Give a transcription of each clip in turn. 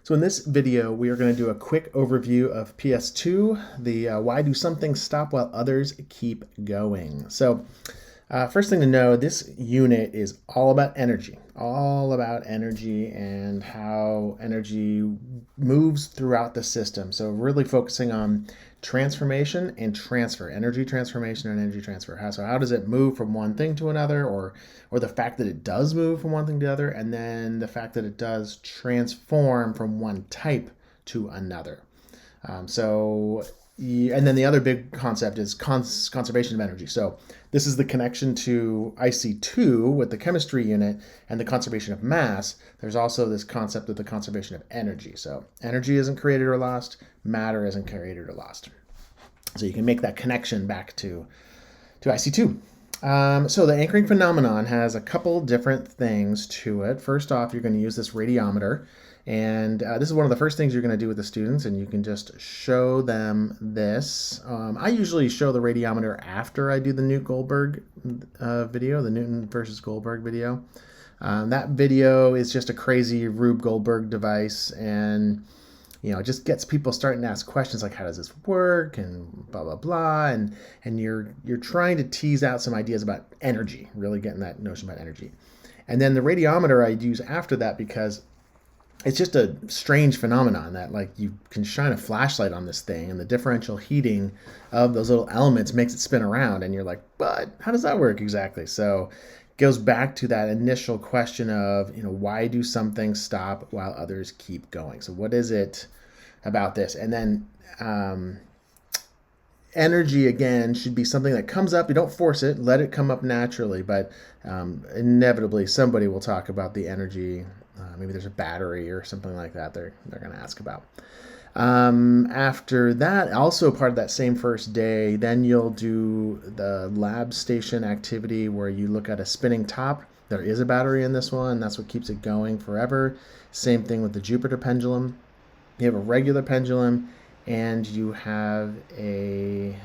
So in this video, we are going to do a quick overview of PS2, the why do some things stop while others keep going. So first thing to know, this unit is all about energy and how energy moves throughout the system. So really focusing on transformation and transfer, energy transformation and energy transfer. So how does it move from one thing to another, or the fact that it does move from one thing to the other, and then the fact that it does transform from one type to another. And then the other big concept is conservation of energy. So this is the connection to IC2 with the chemistry unit and the conservation of mass. There's also this concept of the conservation of energy. So energy isn't created or lost, matter isn't created or lost. So you can make that connection back to IC2. So the anchoring phenomenon has a couple different things to it. First off, you're going to use this radiometer. And this is one of the first things you're going to do with the students, and you can just show them this. I usually show the radiometer after I do the Newt Goldberg video, the Newton versus Goldberg video. That video is just a crazy Rube Goldberg device, and it just gets people starting to ask questions like, how does this work, and blah blah blah, and you're trying to tease out some ideas about energy, really getting that notion about energy. And then the radiometer I use after that because it's just a strange phenomenon that, like, you can shine a flashlight on this thing and the differential heating of those little elements makes it spin around, and you're like, but how does that work exactly? So it goes back to that initial question of, why do some things stop while others keep going? So what is it about this? And then energy, again, should be something that comes up. You don't force it, let it come up naturally, but inevitably somebody will talk about the energy. Maybe there's a battery or something like that they're going to ask about. After that, also part of that same first day, then you'll do the lab station activity where you look at a spinning top. There is a battery in this one. That's what keeps it going forever. Same thing with the Jupiter pendulum. You have a regular pendulum, and you have the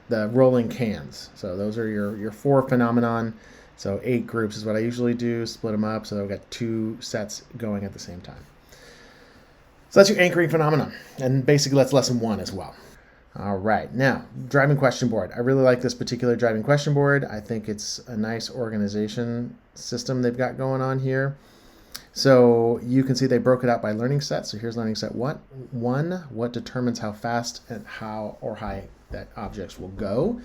rolling cans. So those are your four phenomenon. So 8 groups is what I usually do, split them up, so I've got 2 sets going at the same time. So that's your anchoring phenomenon, and basically that's lesson 1 as well. All right, now, driving question board. I really like this particular driving question board. I think it's a nice organization system they've got going on here. So you can see they broke it out by learning set. So here's learning set 1. What determines how fast and how or high that objects will go.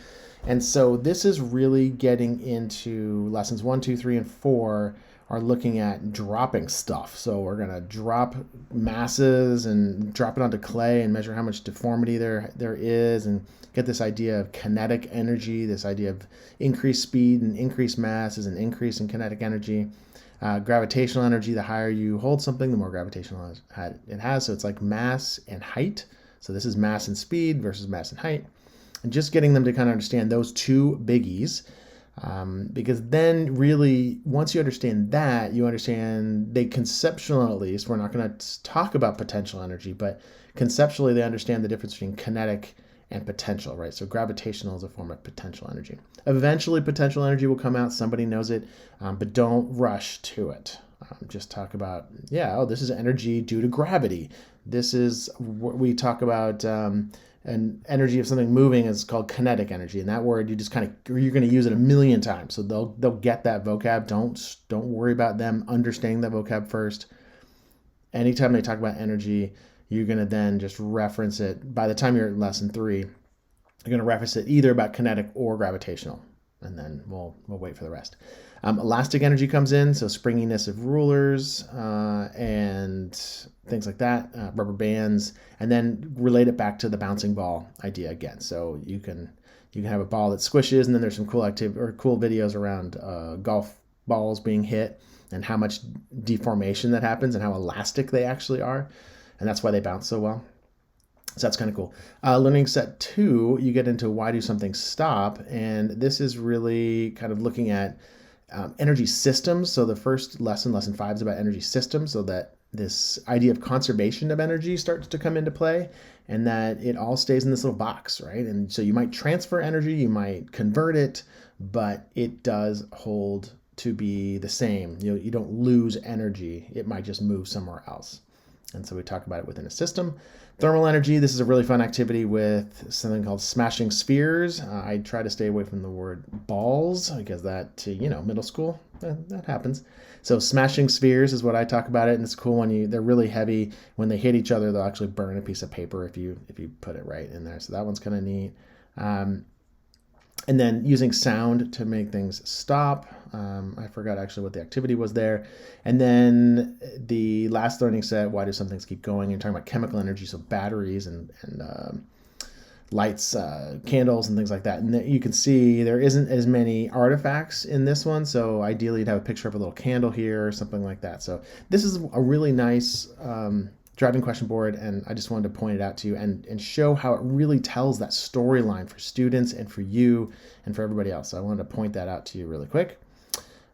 And so this is really getting into lessons 1, 2, 3, and 4 are looking at dropping stuff. So we're going to drop masses and drop it onto clay and measure how much deformity there is, and get this idea of kinetic energy, this idea of increased speed and increased mass is an increase in kinetic energy. Gravitational energy, the higher you hold something, the more gravitational it has. So it's like mass and height. So this is mass and speed versus mass and height. And just getting them to kind of understand those 2 biggies, because then really, once you understand that, you understand they conceptually, at least, we're not going to talk about potential energy, but conceptually they understand the difference between kinetic and potential, right? So gravitational is a form of potential energy. Eventually potential energy will come out, somebody knows it, but don't rush to it. Just talk about, this is energy due to gravity. This is what we talk about, and energy of something moving is called kinetic energy. And that word, you're going to use it a million times. So they'll get that vocab. Don't worry about them understanding that vocab first. Anytime they talk about energy, you're going to then just reference it. By the time you're at lesson 3, you're going to reference it either about kinetic or gravitational. And then we'll wait for the rest. Elastic energy comes in, so springiness of rulers and things like that, rubber bands, and then relate it back to the bouncing ball idea again. So you can have a ball that squishes, and then there's some cool videos around golf balls being hit and how much deformation that happens and how elastic they actually are, and that's why they bounce so well. So that's kind of cool. Learning set 2, you get into why do some things stop, and this is really kind of looking at energy systems. So the first lesson 5, is about energy systems, so that this idea of conservation of energy starts to come into play, and that it all stays in this little box, right? And so you might transfer energy, you might convert it, but it does hold to be the same. You don't lose energy. It might just move somewhere else. And so we talk about it within a system. Thermal energy, this is a really fun activity with something called smashing spheres. I try to stay away from the word balls because that, middle school, that happens. So smashing spheres is what I talk about it, and it's cool when they're really heavy. When they hit each other, they'll actually burn a piece of paper if you put it right in there. So that one's kind of neat. And then using sound to make things stop. I forgot actually what the activity was there. And then the last learning set, why do some things keep going? You're talking about chemical energy, so batteries and lights, candles and things like that. And you can see there isn't as many artifacts in this one. So ideally you'd have a picture of a little candle here or something like that. So this is a really nice driving question board, and I just wanted to point it out to you and show how it really tells that storyline for students and for you and for everybody else. So I wanted to point that out to you really quick.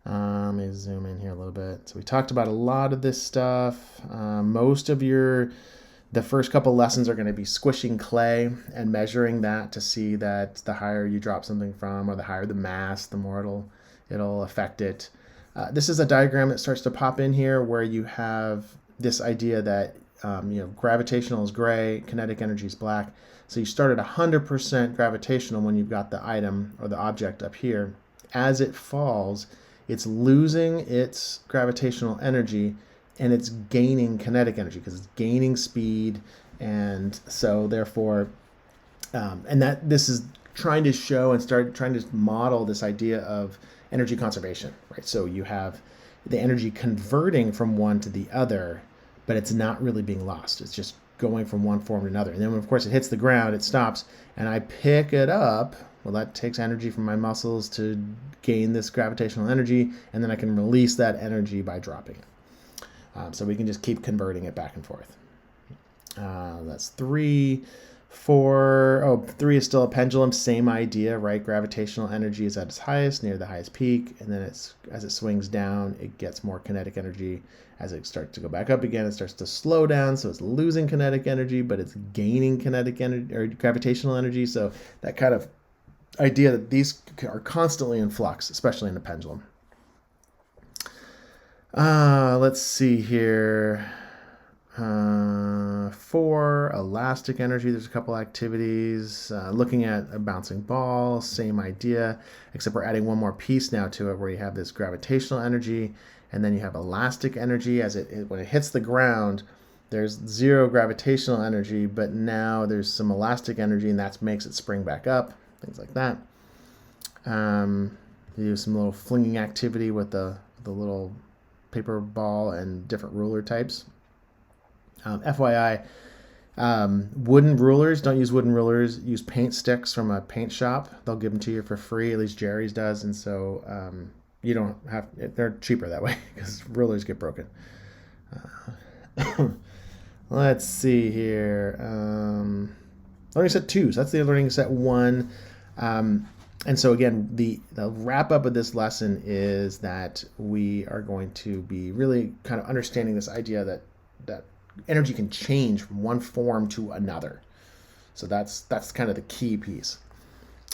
Let me zoom in here a little bit. So we talked about a lot of this stuff. Most of the first couple lessons are going to be squishing clay and measuring that to see that the higher you drop something from, or the higher the mass, the more it'll affect it. This is a diagram that starts to pop in here where you have this idea that gravitational is gray, kinetic energy is black. So you start at 100% gravitational when you've got the item or the object up here. As it falls, it's losing its gravitational energy and it's gaining kinetic energy because it's gaining speed. And so therefore, and that this is trying to show and start trying to model this idea of energy conservation, right? So you have the energy converting from one to the other, but it's not really being lost. It's just going from one form to another. And then when, of course, it hits the ground, it stops, and I pick it up. Well, that takes energy from my muscles to gain this gravitational energy, and then I can release that energy by dropping it. So we can just keep converting it back and forth. That's 3. 4, 3 is still a pendulum, same idea, right? Gravitational energy is at its highest, near the highest peak, and then as it swings down, it gets more kinetic energy. As it starts to go back up again, it starts to slow down, so it's losing kinetic energy, but it's gaining kinetic energy or gravitational energy. So that kind of idea that these are constantly in flux, especially in the pendulum. Let's see here. 4, elastic energy. There's a couple activities. Looking at a bouncing ball, same idea, except we're adding one more piece now to it where you have this gravitational energy, and then you have elastic energy. When it hits the ground, there's 0 gravitational energy, but now there's some elastic energy, and that makes it spring back up, things like that. You do some little flinging activity with the little paper ball and different ruler types. FYI, wooden rulers, don't use wooden rulers. Use paint sticks from a paint shop. They'll give them to you for free, at least Jerry's does. And so you don't have, they're cheaper that way because rulers get broken. Let's see here. Learning set 2. So that's the learning set 1. And so again, the wrap up of this lesson is that we are going to be really kind of understanding this idea that energy can change from one form to another. So that's kind of the key piece.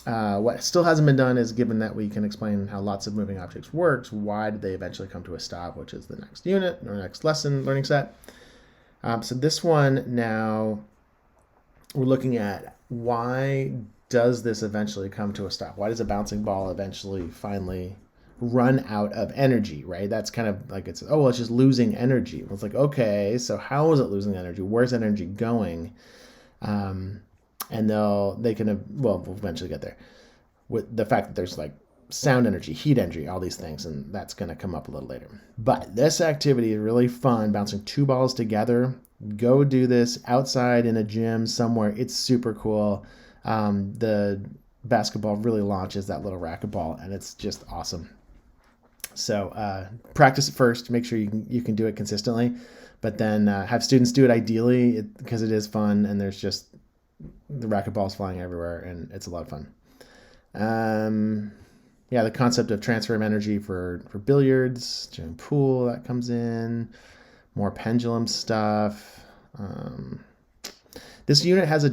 What still hasn't been done is, given that we can explain how lots of moving objects works, why did they eventually come to a stop, which is the next unit or next lesson learning set. So this one now, we're looking at why does this eventually come to a stop? Why does a bouncing ball eventually finally run out of energy, right? That's kind of like it's just losing energy. Well, it's like, okay, so how is it losing energy? Where's energy going? And we'll eventually get there with the fact that there's like sound energy, heat energy, all these things, and that's going to come up a little later. But this activity is really fun, bouncing 2 balls together. Go do this outside in a gym somewhere. It's super cool. The basketball really launches that little racquetball, and it's just awesome. So practice it first. Make sure you can do it consistently, but then have students do it ideally because it is fun, and there's just the racquetballs flying everywhere, and it's a lot of fun. The concept of transfer of energy for billiards, during pool, that comes in. More pendulum stuff. This unit has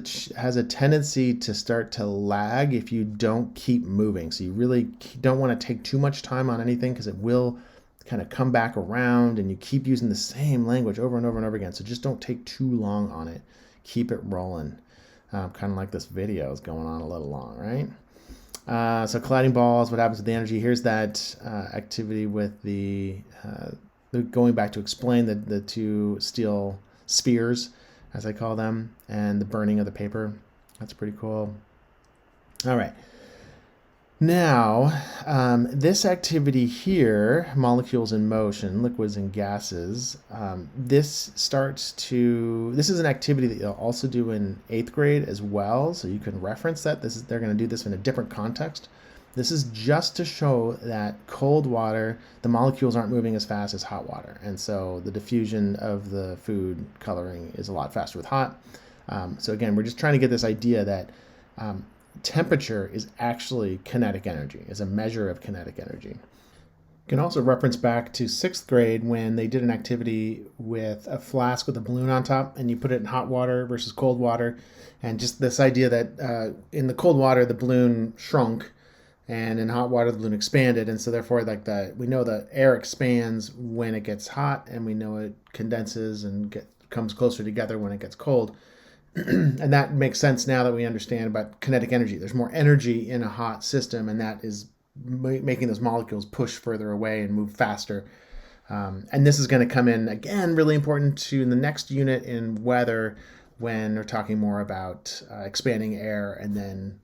a tendency to start to lag if you don't keep moving. So you really don't want to take too much time on anything because it will kind of come back around, and you keep using the same language over and over and over again. So just don't take too long on it. Keep it rolling. Kind of like this video is going on a little long, right? So colliding balls, what happens with the energy? Here's that activity with the going back to explain the two steel spheres, as I call them, and the burning of the paper. That's pretty cool. All right. Now, this activity here, molecules in motion, liquids and gases, this is an activity that you'll also do in 8th grade as well, so you can reference that. They're going to do this in a different context. This is just to show that cold water, the molecules aren't moving as fast as hot water, and so the diffusion of the food coloring is a lot faster with hot. So again, we're just trying to get this idea that temperature is actually kinetic energy, is a measure of kinetic energy. You can also reference back to 6th grade when they did an activity with a flask with a balloon on top, and you put it in hot water versus cold water, and just this idea that in the cold water the balloon shrunk, and in hot water the balloon expanded, and so therefore we know the air expands when it gets hot, and we know it condenses and comes closer together when it gets cold. And that makes sense now that we understand about kinetic energy. There's more energy in a hot system, and that is making those molecules push further away and move faster. And this is going to come in, again, really important to the next unit in weather when we're talking more about expanding air, and then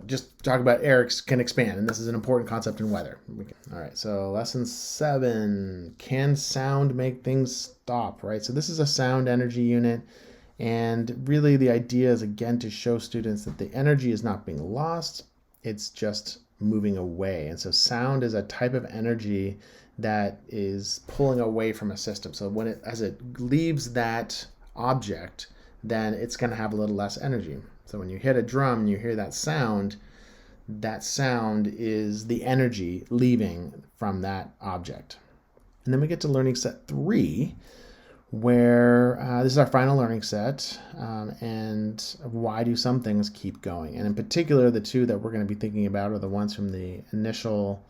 just talk about air can expand, and this is an important concept in weather. All right, so lesson 7, can sound make things stop, right? So this is a sound energy unit. And really the idea is, again, to show students that the energy is not being lost, it's just moving away. And so sound is a type of energy that is pulling away from a system. So as it leaves that object, then it's going to have a little less energy. So when you hit a drum and you hear that sound is the energy leaving from that object. And then we get to learning set 3, where this is our final learning set, and why do some things keep going? And in particular, the two that we're going to be thinking about are the ones from the initial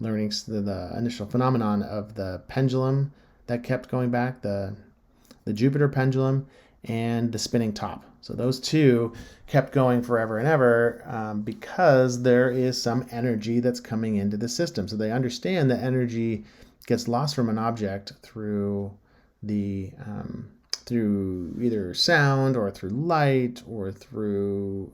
learnings, the initial phenomenon of the pendulum that kept going back, the Jupiter pendulum, and the spinning top. So those two kept going forever and ever because there is some energy that's coming into the system. So they understand that energy gets lost from an object through either sound or through light or through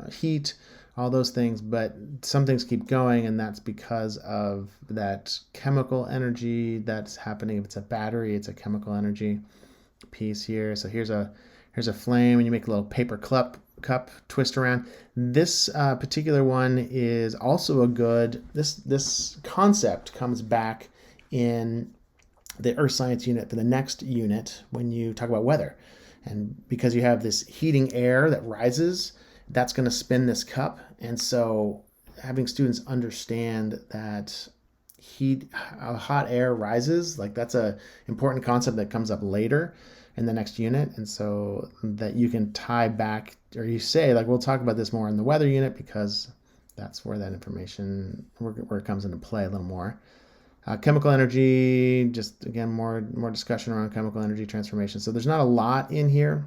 heat, all those things, but some things keep going, and that's because of that chemical energy that's happening. If it's a battery, it's a chemical energy piece here. So here's a flame, and you make a little paper cup twist around. This particular one is also this concept comes back in the earth science unit for the next unit when you talk about weather. And because you have this heating air that rises, that's going to spin this cup. And so having students understand that hot air rises, that's a important concept that comes up later in the next unit. And so that you can tie back, or you say, we'll talk about this more in the weather unit, because that's where that information, where it comes into play a little more. Chemical energy, just again, more discussion around chemical energy transformation. So there's not a lot in here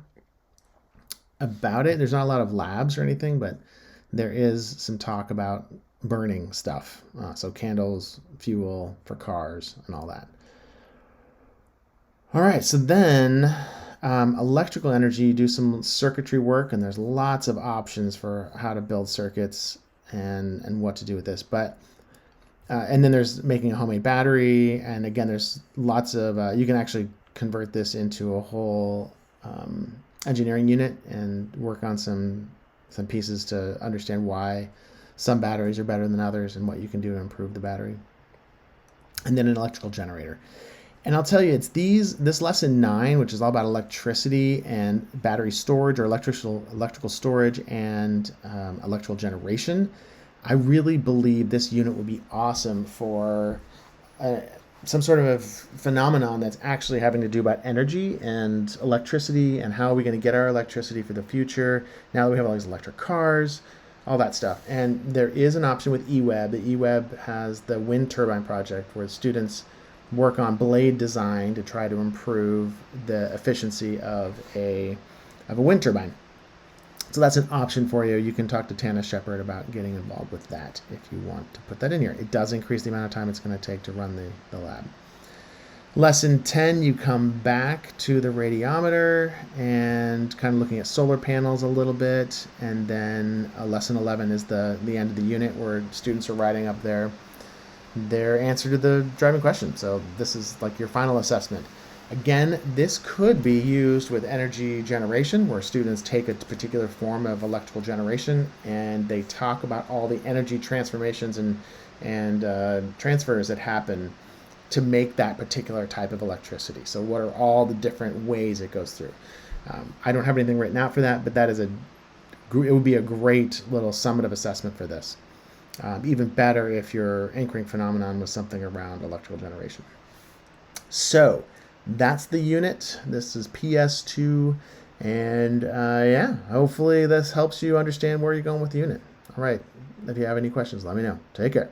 about it. There's not a lot of labs or anything, but there is some talk about burning stuff. So candles, fuel for cars, and all that. All right, so then electrical energy, you do some circuitry work, and there's lots of options for how to build circuits and what to do with this. But and then there's making a homemade battery, and again, there's lots of you can actually convert this into a whole engineering unit and work on some pieces to understand why some batteries are better than others and what you can do to improve the battery. And then an electrical generator. And I'll tell you, it's this lesson 9, which is all about electricity and battery storage, or electrical storage and electrical generation. I really believe this unit will be awesome for some sort of a phenomenon that's actually having to do about energy and electricity, and how are we going to get our electricity for the future now that we have all these electric cars. all that stuff. And there is an option with eWeb. The eWeb has the wind turbine project where students work on blade design to try to improve the efficiency of a wind turbine. So that's an option for you. You can talk to Tana Shepard about getting involved with that if you want to put that in here. It does increase the amount of time it's going to take to run the lab. Lesson 10, you come back to the radiometer and kind of looking at solar panels a little bit. And then lesson 11 is the end of the unit where students are writing up their answer to the driving question. So this is like your final assessment. Again, this could be used with energy generation, where students take a particular form of electrical generation and they talk about all the energy transformations and transfers that happen to make that particular type of electricity. So what are all the different ways it goes through? I don't have anything written out for that, but it would be a great little summative assessment for this. Even better if your anchoring phenomenon was something around electrical generation. So that's the unit. This is PS2. And yeah, hopefully this helps you understand where you're going with the unit. All right. If you have any questions, let me know. Take care.